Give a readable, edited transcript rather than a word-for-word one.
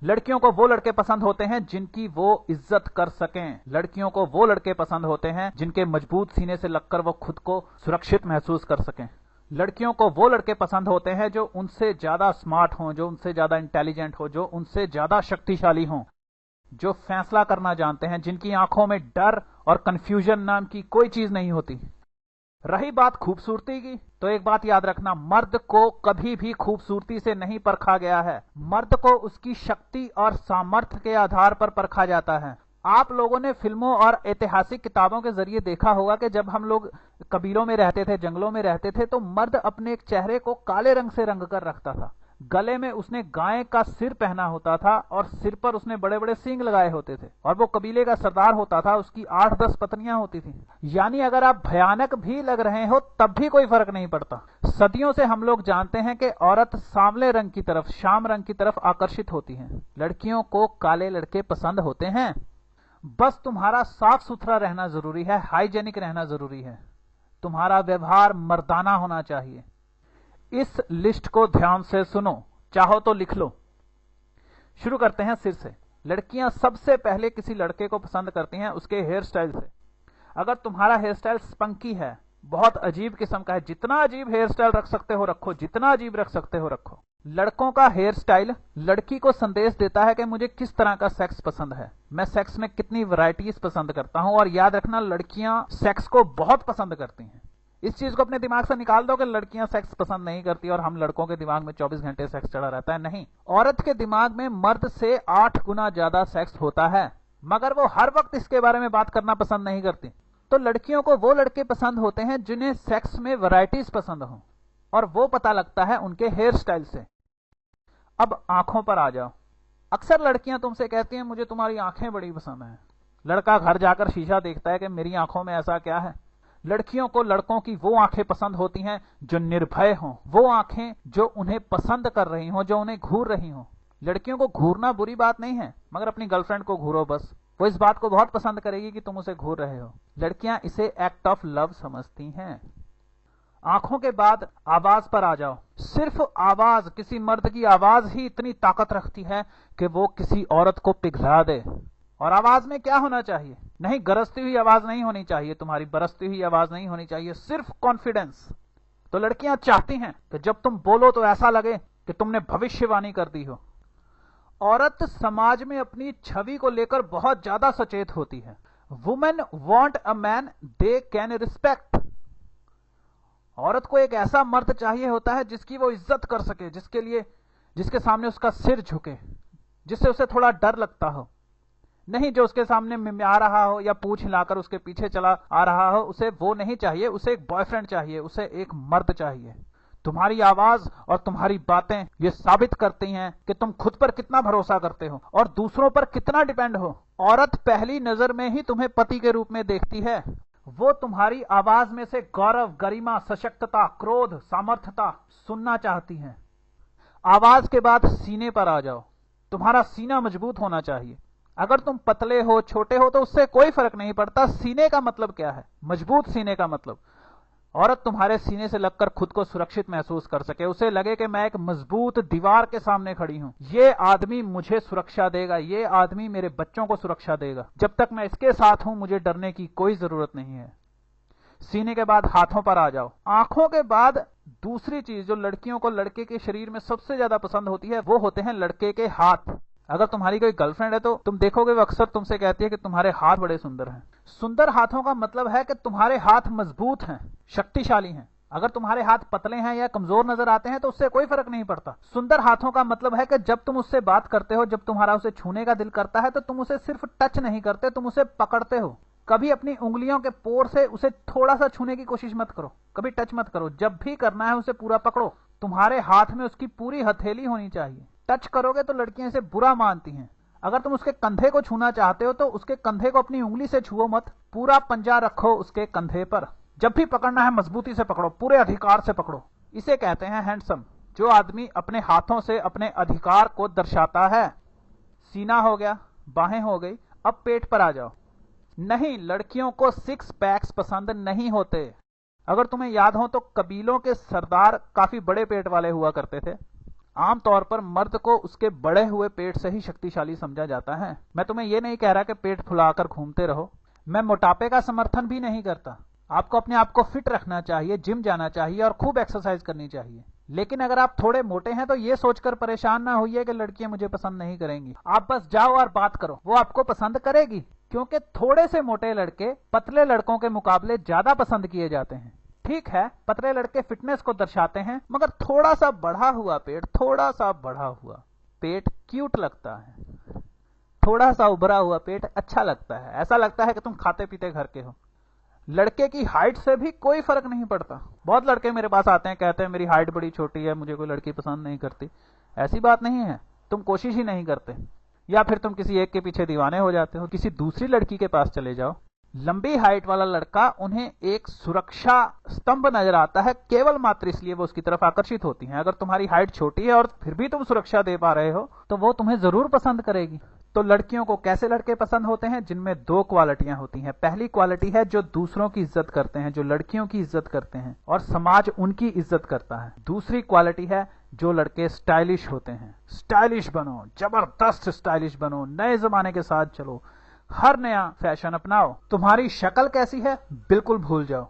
लड़कियों को वो लड़के पसंद होते हैं जिनकी वो इज्जत कर सकें। लड़कियों को वो लड़के पसंद होते हैं जिनके मजबूत सीने से लगकर वो खुद को सुरक्षित महसूस कर सकें। लड़कियों को वो लड़के पसंद होते हैं जो उनसे ज्यादा स्मार्ट हों, जो उनसे ज्यादा इंटेलिजेंट हो, जो उनसे ज्यादा शक्तिशाली हों, जो फैसला करना जानते हैं, जिनकी आंखों में डर और कंफ्यूजन नाम की कोई चीज नहीं होती। रही बात खूबसूरती की, तो एक बात याद रखना, मर्द को कभी भी खूबसूरती से नहीं परखा गया है। मर्द को उसकी शक्ति और सामर्थ्य के आधार पर परखा जाता है। आप लोगों ने फिल्मों और ऐतिहासिक किताबों के जरिए देखा होगा कि जब हम लोग कबीलों में रहते थे, जंगलों में रहते थे, तो मर्द अपने एक चेहरे को काले रंग से रंग कर रखता था। गले में उसने गाय का सिर पहना होता था और सिर पर उसने बड़े बड़े सींग लगाए होते थे, और वो कबीले का सरदार होता था। उसकी 8-10 पत्नियां होती थी। यानी अगर आप भयानक भी लग रहे हो तब भी कोई फर्क नहीं पड़ता। सदियों से हम लोग जानते हैं कि औरत सांवले रंग की तरफ, शाम रंग की तरफ आकर्षित होती है। लड़कियों को काले लड़के पसंद होते हैं। बस तुम्हारा साफ सुथरा रहना जरूरी है, हाइजेनिक रहना जरूरी है। तुम्हारा व्यवहार मर्दाना होना चाहिए। इस लिस्ट को ध्यान से सुनो, चाहो तो लिख लो। शुरू करते हैं सिर से। लड़कियां सबसे पहले किसी लड़के को पसंद करती हैं उसके हेयर स्टाइल से। अगर तुम्हारा हेयर स्टाइल स्पंकी है, बहुत अजीब किस्म का है, जितना अजीब हेयर स्टाइल रख सकते हो रखो, जितना अजीब रख सकते हो रखो। लड़कों का हेयर स्टाइल लड़की को संदेश देता है कि मुझे किस तरह का सेक्स पसंद है, मैं सेक्स में कितनी वैरायटीज पसंद करता हूं। और याद रखना, लड़कियां सेक्स को बहुत पसंद करती हैं। इस चीज को अपने दिमाग से निकाल दो कि लड़कियां सेक्स पसंद नहीं करती और हम लड़कों के दिमाग में 24 घंटे सेक्स चढ़ा रहता है। नहीं, औरत के दिमाग में मर्द से 8 गुना ज्यादा सेक्स होता है, मगर वो हर वक्त इसके बारे में बात करना पसंद नहीं करती। तो लड़कियों को वो लड़के पसंद होते हैं जिन्हें सेक्स में वैरायटीज पसंद हो, और वो पता लगता है उनके हेयर स्टाइल से। अब आंखों पर आ जाओ। अक्सर लड़कियां तुमसे कहती हैं मुझे तुम्हारी आंखें बड़ी पसंद हैं। लड़का घर जाकर शीशा देखता है कि मेरी आंखों में ऐसा क्या है। लड़कियों को लड़कों की वो आंखें पसंद होती हैं जो निर्भय हों, वो आंखें जो उन्हें पसंद कर रही हों, जो उन्हें घूर रही हों। लड़कियों को घूरना बुरी बात नहीं है, मगर अपनी गर्लफ्रेंड को घूरो बस, वो इस बात को बहुत पसंद करेगी कि तुम उसे घूर रहे हो। लड़कियां इसे एक्ट ऑफ लव समझती हैं। आंखों के बाद आवाज पर आ जाओ। सिर्फ आवाज, किसी मर्द की आवाज ही इतनी ताकत रखती है कि वो किसी औरत को पिघला दे। और आवाज में क्या होना चाहिए? नहीं, गरजती हुई आवाज नहीं होनी चाहिए, तुम्हारी बरसती हुई आवाज नहीं होनी चाहिए, सिर्फ कॉन्फिडेंस। तो लड़कियां चाहती हैं कि जब तुम बोलो तो ऐसा लगे कि तुमने भविष्यवाणी कर दी हो। औरत समाज में अपनी छवि को लेकर बहुत ज्यादा सचेत होती है। Women want a man they can respect. औरत को एक ऐसा मर्द चाहिए होता है जिसकी वो इज्जत कर सके, जिसके सामने उसका सिर झुके, जिससे उसे थोड़ा डर लगता हो। नहीं जो उसके सामने मिमिया रहा हो या पूंछ हिलाकर उसके पीछे चला आ रहा हो, उसे वो नहीं चाहिए। उसे एक बॉयफ्रेंड चाहिए, उसे एक मर्द चाहिए। तुम्हारी आवाज और तुम्हारी बातें ये साबित करती हैं कि तुम खुद पर कितना भरोसा करते हो और दूसरों पर कितना डिपेंड हो। औरत पहली नजर में ही तुम्हें पति के रूप में देखती है। वो तुम्हारी आवाज में से गौरव, गरिमा, सशक्तता, क्रोध, सामर्थ्यता सुनना चाहती है। आवाज के बाद सीने पर आ जाओ। तुम्हारा सीना मजबूत होना चाहिए। अगर तुम पतले हो, छोटे हो तो उससे कोई फर्क नहीं पड़ता। सीने का मतलब क्या है? मजबूत सीने का मतलब औरत तुम्हारे सीने से लगकर खुद को सुरक्षित महसूस कर सके, उसे लगे कि मैं एक मजबूत दीवार के सामने खड़ी हूं, ये आदमी मुझे सुरक्षा देगा, ये आदमी मेरे बच्चों को सुरक्षा देगा। जब तक मैं इसके साथ हूं मुझे डरने की कोई जरूरत नहीं है। सीने के बाद हाथों पर आ जाओ। आंखों के बाद दूसरी चीज जो लड़कियों को लड़के के शरीर में सबसे ज्यादा पसंद होती है वो होते हैं लड़के के हाथ। अगर तुम्हारी कोई गर्लफ्रेंड है तो तुम देखोगे वो अक्सर तुमसे कहती है कि तुम्हारे हाथ बड़े सुंदर हैं। सुंदर हाथों का मतलब है कि तुम्हारे हाथ मजबूत हैं, शक्तिशाली हैं। अगर तुम्हारे हाथ पतले हैं या कमजोर नजर आते हैं तो उससे कोई फर्क नहीं पड़ता। सुंदर हाथों का मतलब है कि जब तुम उससे बात करते हो, जब तुम्हारा उसे छूने का दिल करता है तो तुम उसे सिर्फ टच नहीं करते, तुम उसे पकड़ते हो। कभी अपनी उंगलियों के पोर से उसे थोड़ा सा छूने की कोशिश मत करो, कभी टच मत करो। जब भी करना है उसे पूरा पकड़ो। तुम्हारे हाथ में उसकी पूरी हथेली होनी चाहिए। टच करोगे तो लड़कियां इसे बुरा मानती हैं। अगर तुम उसके कंधे को छूना चाहते हो तो उसके कंधे को अपनी उंगली से छुओ मत, पूरा पंजा रखो उसके कंधे पर। जब भी पकड़ना है मजबूती से पकड़ो, पूरे अधिकार से पकड़ो। इसे कहते हैं हैंडसम। जो आदमी अपने हाथों से अपने अधिकार को दर्शाता है। सीना हो गया, बाहें हो गई, अब पेट पर आ जाओ। नहीं, लड़कियों को 6 पैक्स पसंद नहीं होते। अगर तुम्हें याद हो तो कबीलों के सरदार काफी बड़े पेट वाले हुआ करते थे। आमतौर पर मर्द को उसके बढ़े हुए पेट से ही शक्तिशाली समझा जाता है। मैं तुम्हें यह नहीं कह रहा कि पेट फुलाकर घूमते रहो। मैं मोटापे का समर्थन भी नहीं करता। आपको अपने आप को फिट रखना चाहिए, जिम जाना चाहिए और खूब एक्सरसाइज करनी चाहिए। लेकिन अगर आप थोड़े मोटे हैं तो ये सोचकर परेशान ना होइए कि लड़कियां मुझे पसंद नहीं करेंगी। आप बस जाओ और बात करो, वो आपको पसंद करेगी, क्योंकि थोड़े से मोटे लड़के पतले लड़कों के मुकाबले ज्यादा पसंद किए जाते हैं। ठीक है, पतले लड़के फिटनेस को दर्शाते हैं, मगर थोड़ा सा बढ़ा हुआ पेट क्यूट लगता है। थोड़ा सा उभरा हुआ पेट अच्छा लगता है, ऐसा लगता है कि तुम खाते पीते घर के हो। लड़के की हाइट से भी कोई फर्क नहीं पड़ता। बहुत लड़के मेरे पास आते हैं, कहते हैं मेरी हाइट बड़ी छोटी है, मुझे कोई लड़की पसंद नहीं करती। ऐसी बात नहीं है, तुम कोशिश ही नहीं करते, या फिर तुम किसी एक के पीछे दीवाने हो जाते हो। किसी दूसरी लड़की के पास चले जाओ। लंबी हाइट वाला लड़का उन्हें एक सुरक्षा स्तंभ नजर आता है, केवल मात्र इसलिए वो उसकी तरफ आकर्षित होती हैं। अगर तुम्हारी हाइट छोटी है और फिर भी तुम सुरक्षा दे पा रहे हो तो वो तुम्हें जरूर पसंद करेगी। तो लड़कियों को कैसे लड़के पसंद होते हैं? जिनमें दो क्वालिटियां होती हैं। पहली क्वालिटी है जो दूसरों की इज्जत करते हैं, जो लड़कियों की इज्जत करते हैं और समाज उनकी इज्जत करता है। दूसरी क्वालिटी है जो लड़के स्टाइलिश होते हैं। स्टाइलिश बनो, जबरदस्त स्टाइलिश बनो, नए जमाने के साथ चलो, हर नया फैशन अपनाओ। तुम्हारी शक्ल कैसी है बिल्कुल भूल जाओ।